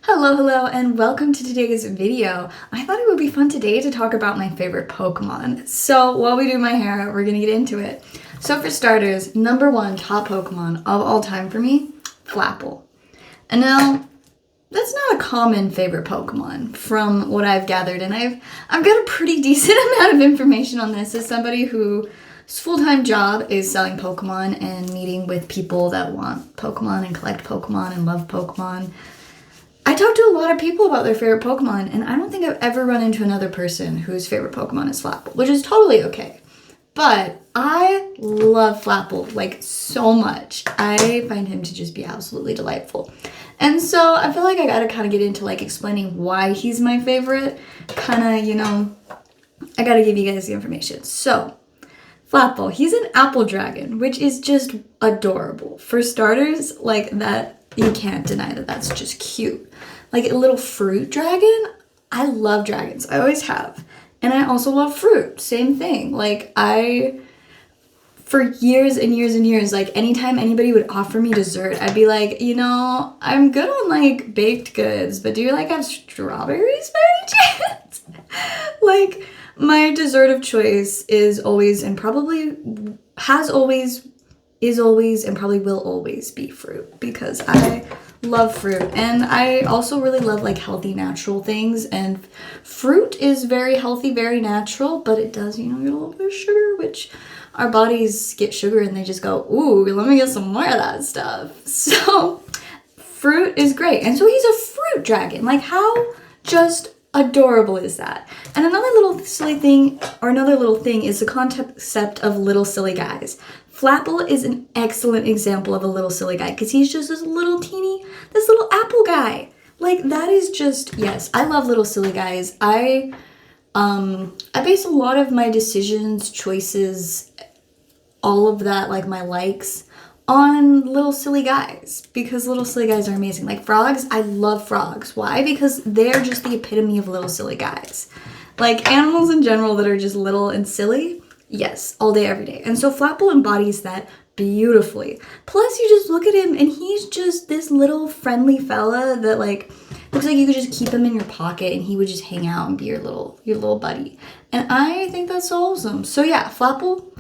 Hello, and welcome to today's video. I thought it would be fun today to talk about my favorite Pokemon. So while we do my hair, we're gonna get into it. So for starters, number one top Pokemon of all time for me, Flapple. And now, that's not a common favorite Pokemon from what I've gathered, and I've got a pretty decent amount of information on this as somebody whose full-time job is selling Pokemon and meeting with people that want Pokemon and collect Pokemon and love Pokemon. I talk to a lot of people about their favorite Pokemon, and I don't think I've ever run into another person whose favorite Pokemon is Flapple, which is totally okay. But I love Flapple, like, so much. I find him to just be absolutely delightful. And so I feel like I gotta kind of get into, like, explaining why he's my favorite. I gotta give you guys the information. So, Flapple, he's an apple dragon, which is just adorable. For starters, like, that, you can't deny that that's just cute. Like a little fruit dragon, I love dragons. I always have. And I also love fruit. Same thing. Like for years and years and years, like anytime anybody would offer me dessert, I'd be like, I'm good on like baked goods, but do you like have strawberries by any chance? Like my dessert of choice is always and probably has always is always and probably will always be fruit because I love fruit. And I also really love like healthy natural things, and fruit is very healthy, very natural, but it does, get a little bit of sugar, which our bodies get sugar and they just go, ooh, let me get some more of that stuff. So fruit is great. And so he's a fruit dragon. Like how just adorable is that? And another little silly thing, or another little thing, is the concept of little silly guys. Flapple is an excellent example of a little silly guy because he's just this little apple guy. Like that is just, yes, I love little silly guys. I base a lot of my decisions, choices, all of that, like my likes, on little silly guys because little silly guys are amazing. Like frogs, I love frogs. Why? Because they're just the epitome of little silly guys. Like animals in general that are just little and silly, yes, all day, every day. And so Flapple embodies that beautifully. Plus, you just look at him and he's just this little friendly fella that like looks like you could just keep him in your pocket and he would just hang out and be your little buddy. And I think that's so awesome. So yeah, Flapple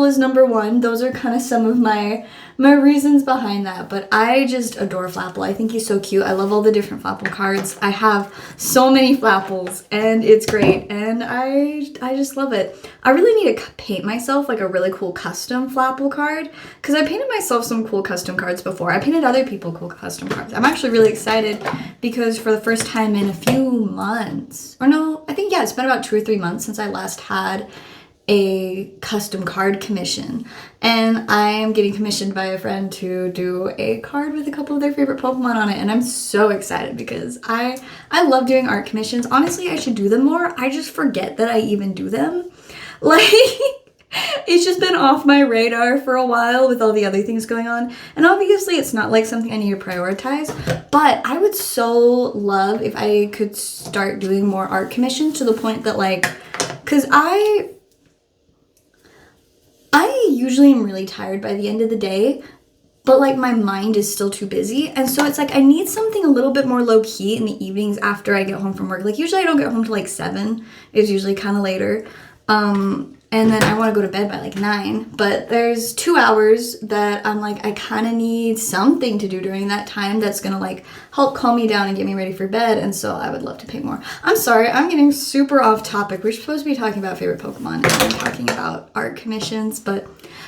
is number one. Those are kind of some of my reasons behind that. But I just adore Flapple. I think he's so cute. I love all the different Flapple cards. I have so many Flapples and it's great. And I just love it. I really need to paint myself like a really cool custom Flapple card because I painted myself some cool custom cards before. I painted other people cool custom cards. I'm actually really excited because for the first time in a few months, it's been about 2 or 3 months since I last had a custom card commission, and I'm getting commissioned by a friend to do a card with a couple of their favorite Pokemon on it, and I'm so excited because I love doing art commissions. Honestly, I should do them more. I just forget that I even do them. Like it's just been off my radar for a while with all the other things going on, and obviously it's not like something I need to prioritize, but I would so love if I could start doing more art commissions to the point that because I usually am really tired by the end of the day, but like my mind is still too busy. And so it's like I need something a little bit more low key in the evenings after I get home from work. Like usually I don't get home till like 7. It's usually kind of later. And then I want to go to bed by like 9. But there's 2 hours that I'm like, I kind of need something to do during that time that's going to like help calm me down and get me ready for bed. And so I would love to paint more. I'm sorry, I'm getting super off topic. We're supposed to be talking about favorite Pokemon and I'm talking about art commissions. But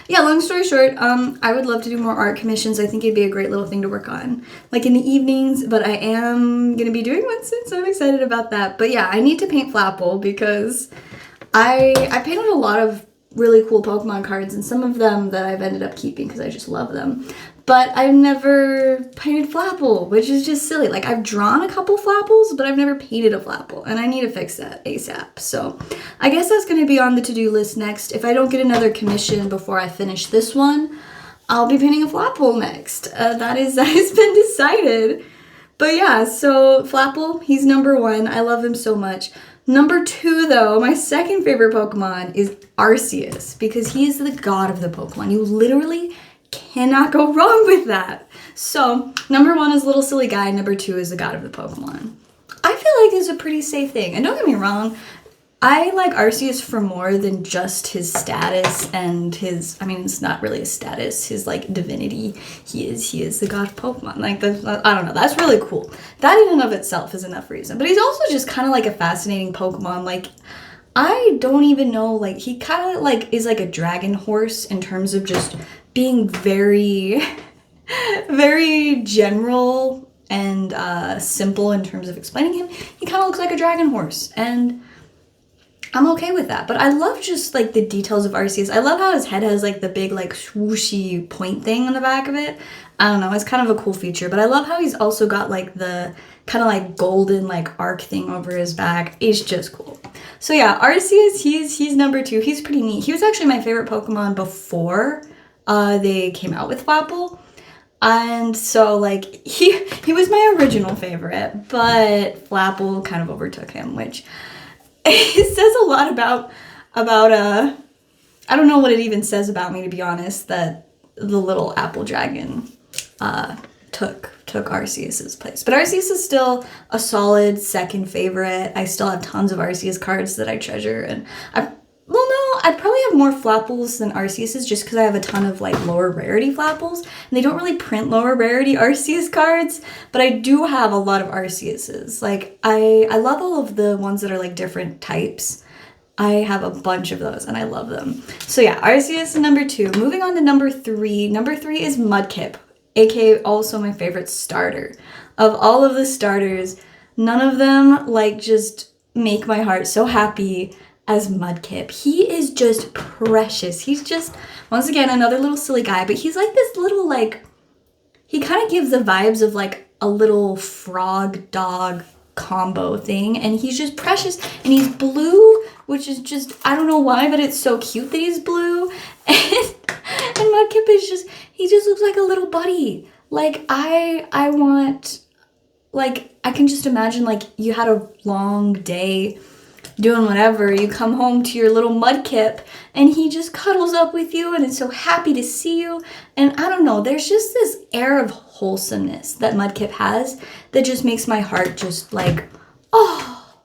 yeah, long story short, I would love to do more art commissions. I think it'd be a great little thing to work on, like in the evenings, but I am going to be doing one soon, so I'm excited about that. But yeah, I need to paint Flapple because I painted a lot of really cool Pokemon cards, and some of them that I've ended up keeping because I just love them. But I've never painted Flapple, which is just silly. Like, I've drawn a couple Flapples, but I've never painted a Flapple, and I need to fix that ASAP. So I guess that's going to be on the to-do list next. If I don't get another commission before I finish this one, I'll be painting a Flapple next. That has been decided. But yeah, so Flapple, he's number one. I love him so much. Number 2, though, my second favorite Pokemon is Arceus because he is the god of the Pokemon. You literally cannot go wrong with that. So, number 1 is Little Silly Guy, number 2 is the God of the Pokemon. I feel like it's a pretty safe thing. And don't get me wrong, I like Arceus for more than just his status and his, I mean, it's not really a status, his like divinity. He is the god of Pokemon. Like, I don't know, that's really cool. That in and of itself is enough reason. But he's also just kind of like a fascinating Pokemon. Like, I don't even know, like, he kind of like is like a dragon horse in terms of just being very, very general and simple in terms of explaining him. He kind of looks like a dragon horse, and I'm okay with that. But I love just like the details of Arceus. I love how his head has like the big like swooshy point thing on the back of it. I don't know, it's kind of a cool feature. But I love how he's also got like the kind of like golden like arc thing over his back. It's just cool. So yeah, Arceus, he's number 2. He's pretty neat. He was actually my favorite Pokemon before they came out with Flapple. And so, like, he was my original favorite, but Flapple kind of overtook him, which it says a lot about I don't know what it even says about me, to be honest, that the little apple dragon took Arceus's place. But Arceus is still a solid second favorite. I still have tons of Arceus cards that I treasure, and I'd probably have more Flapples than Arceus's just because I have a ton of like lower rarity Flapples, and they don't really print lower rarity Arceus cards, but I do have a lot of Arceus's. Like, I love all of the ones that are like different types. I have a bunch of those and I love them. So yeah, Arceus number 2. Moving on to number 3. Number 3 is Mudkip, aka also my favorite starter. Of all of the starters, none of them like just make my heart so happy as Mudkip. He is just precious. He's just, once again, another little silly guy, but he's like this little, like, he kind of gives the vibes of like a little frog dog combo thing, and he's just precious, and he's blue, which is just, I don't know why, but it's so cute that he's blue. And Mudkip is just, he just looks like a little buddy. Like, I want, like, I can just imagine, like, you had a long day doing whatever, you come home to your little Mudkip, and he just cuddles up with you and is so happy to see you. And I don't know, there's just this air of wholesomeness that Mudkip has that just makes my heart just like, oh,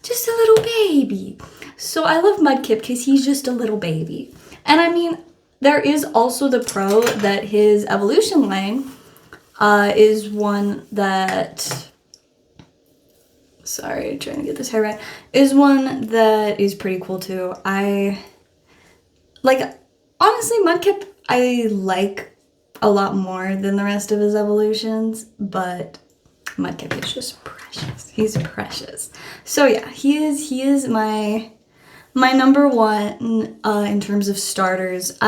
just a little baby. So I love Mudkip because he's just a little baby. And I mean, there is also the pro that his evolution line is one that, sorry, trying to get this hair right, is one that is pretty cool too. I, like, honestly, Mudkip I like a lot more than the rest of his evolutions, but Mudkip is just precious. He's precious. So yeah, he is my number 1 in terms of starters.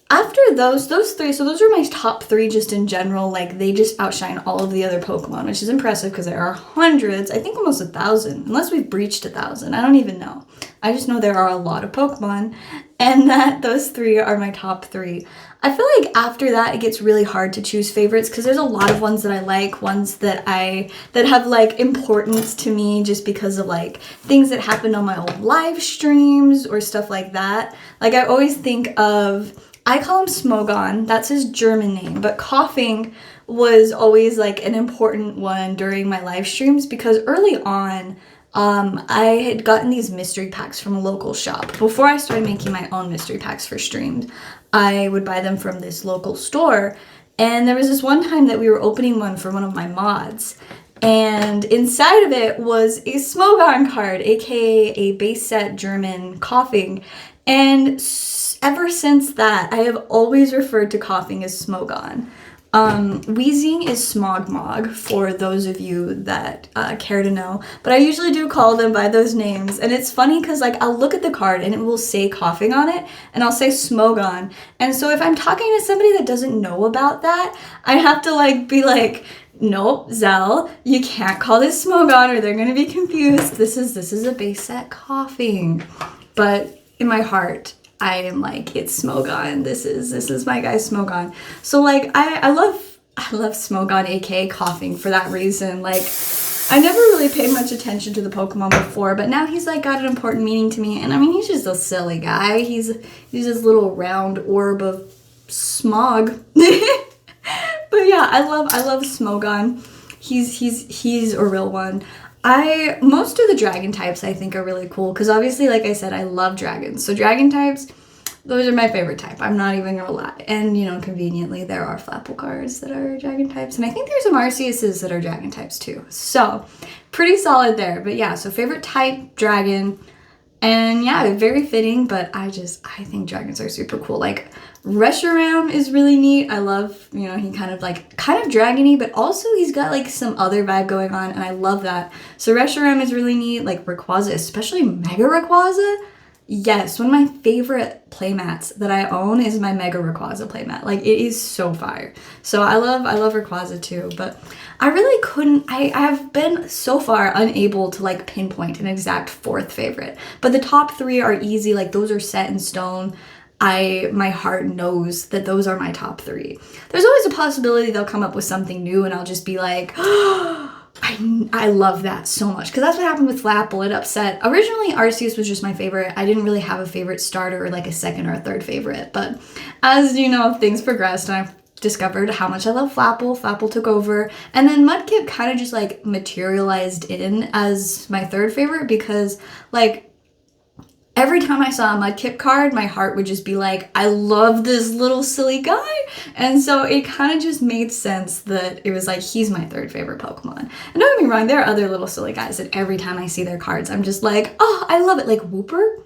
After those 3, so those are my top 3 just in general. Like, they just outshine all of the other Pokemon, which is impressive because there are hundreds, I think almost 1,000, unless we've breached 1,000. I don't even know. I just know there are a lot of Pokemon, and that those 3 are my top 3. I feel like after that, it gets really hard to choose favorites because there's a lot of ones that I like, ones that have like importance to me just because of like things that happened on my old live streams or stuff like that. Like, I always think of, I call him Smogon, that's his German name, but Coughing was always like an important one during my live streams because early on, I had gotten these mystery packs from a local shop. Before I started making my own mystery packs for streams, I would buy them from this local store, and there was this one time that we were opening one for one of my mods, and inside of it was a Smogon card, aka a base set German Coughing, and ever since that, I have always referred to Coughing as Smogon. Wheezing is Smogmog, for those of you that care to know, but I usually do call them by those names, and it's funny because, like, I'll look at the card and it will say Coughing on it, and I'll say Smogon, and so if I'm talking to somebody that doesn't know about that, I have to, like, be like, nope, Zell, you can't call this Smogon or they're gonna be confused. This is a base set Coughing. But in my heart, I am like, it's Smogon. This is my guy Smogon. So like, I love Smogon, aka Coughing, for that reason. Like, I never really paid much attention to the Pokemon before, but now he's like got an important meaning to me. And I mean, he's just a silly guy. He's this little round orb of Smog. But yeah, I love Smogon. He's a real one. Most of the dragon types I think are really cool because obviously, like I said, I love dragons. So dragon types, those are my favorite type. I'm not even gonna lie. And conveniently, there are Flapple cards that are dragon types, and I think there's some Arceuses that are dragon types too. So pretty solid there. But yeah, so favorite type, dragon. And yeah, very fitting, but I think dragons are super cool. Like, Reshiram is really neat. I love, he kind of dragony, but also he's got like some other vibe going on, and I love that. So Reshiram is really neat, like Rayquaza, especially Mega Rayquaza. Yes, one of my favorite playmats that I own is my Mega Rayquaza playmat. Like, it is so fire. So I love Rayquaza too, but I really couldn't, I have been so far unable to like pinpoint an exact fourth favorite, but the top three are easy. Like, those are set in stone. My heart knows that those are my top three. There's always a possibility they'll come up with something new and I'll just be like, I love that so much, because that's what happened with Flapple. It upset. Originally, Arceus was just my favorite. I didn't really have a favorite starter or like a second or a third favorite, but as things progressed and I've discovered how much I love Flapple. Flapple took over, and then Mudkip kind of just like materialized in as my third favorite because like every time I saw a Mudkip card, my heart would just be like, I love this little silly guy. And so it kind of just made sense that it was like, he's my third favorite Pokemon. And don't get me wrong, there are other little silly guys that every time I see their cards, I'm just like, oh, I love it. Like Wooper,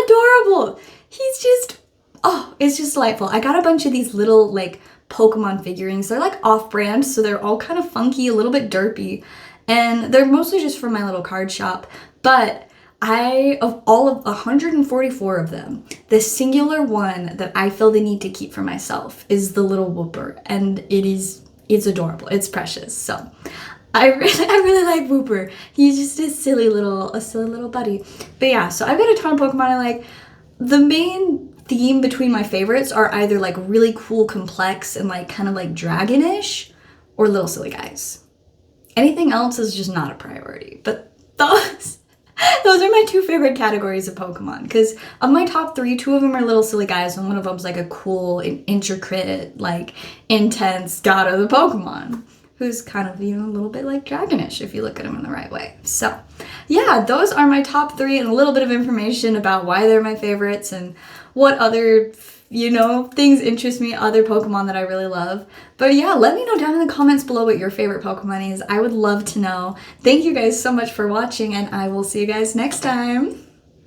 adorable. He's just, oh, it's just delightful. I got a bunch of these little like Pokemon figurines. They're like off-brand, so they're all kind of funky, a little bit derpy. And they're mostly just from my little card shop. But of all of 144 of them, the singular one that I feel the need to keep for myself is the little Wooper, and it's adorable. It's precious. So I really like Wooper. He's just a silly little buddy. But yeah, so I've got a ton of Pokemon I like. The main theme between my favorites are either like really cool, complex, and like kind of like dragonish, or little silly guys. Anything else is just not a priority. But those are my two favorite categories of Pokemon, because of my top three, two of them are little silly guys, and one of them's like a cool, intricate, like intense god of the Pokemon, who's kind of, a little bit like dragonish if you look at him in the right way. So yeah, those are my top three, and a little bit of information about why they're my favorites and what other things interest me, other Pokemon that I really love. But yeah, let me know down in the comments below what your favorite Pokemon is. I would love to know. Thank you guys so much for watching, and I will see you guys next time.